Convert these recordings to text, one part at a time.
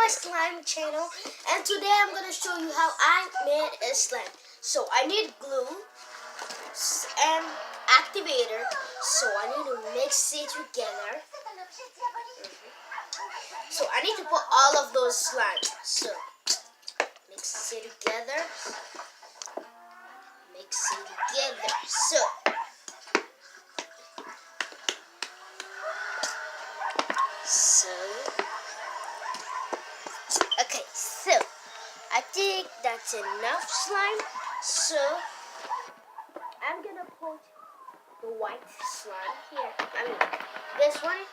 my slime channel, and today I'm gonna show you how I made a slime. So I need glue and activator, so I need to mix it together. So I need to put all of those slime. So mix it together. Mix it together. Okay, so I think that's enough slime. So I'm gonna put the white slime here. I mean, this one.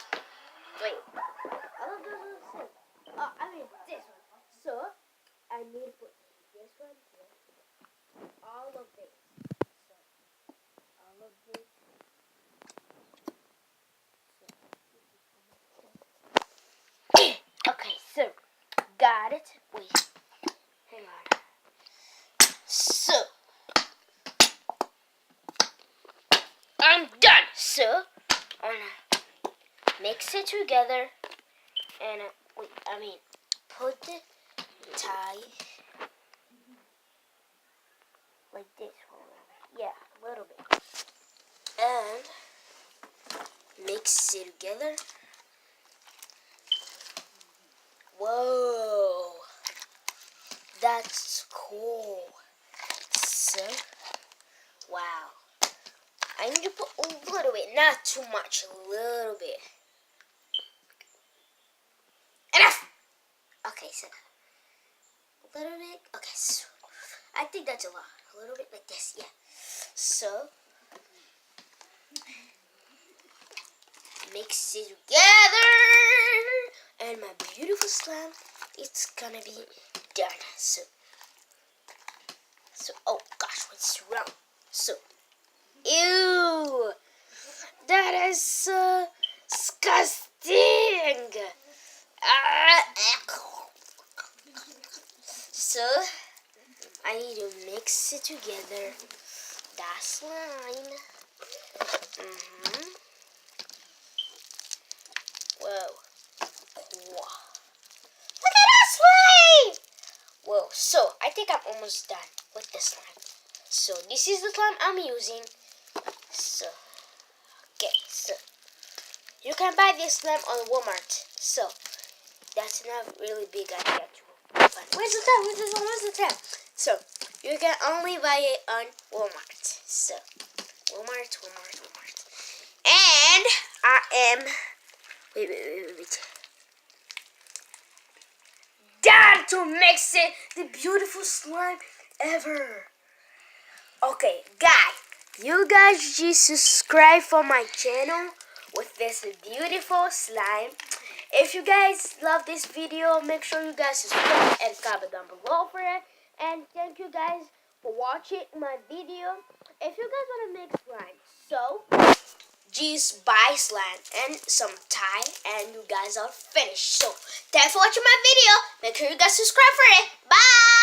Wait, all of those are the same. Oh, I mean this one. So I need to put this one here. All of this. So all of this. Okay, so got it. Wait, hang on. So I'm done. So I'm gonna mix it together and put it tie like this one. Yeah, a little bit, and mix it together. Whoa, that's cool. So, wow. I need to put a little bit, not too much, a little bit. Enough! Okay, so, a little bit. Okay, so, I think that's a lot. A little bit like this, yeah. So, mix it together. And my beautiful slime, it's gonna be done. So oh gosh, what's wrong? So, ew, that is so disgusting. So I need to mix it together. That slime. Whoa. Look at that slime! Whoa, so I think I'm almost done with the slime. So this is the slime I'm using. So, okay, so you can buy this slime on Walmart. So that's not really big idea to buy. Where's the tab? Where's the tab? So you can only buy it on Walmart. So Walmart. And I am wait. Done to mix it, the beautiful slime ever. Okay, guys, you guys just subscribe for my channel with this beautiful slime. If you guys love this video, make sure you guys subscribe and comment down below for it. And thank you guys for watching my video. If you guys want to make slime, so just buy slime and some tie, and you guys are finished. So thanks for watching my video. Make sure you guys subscribe for it. Bye.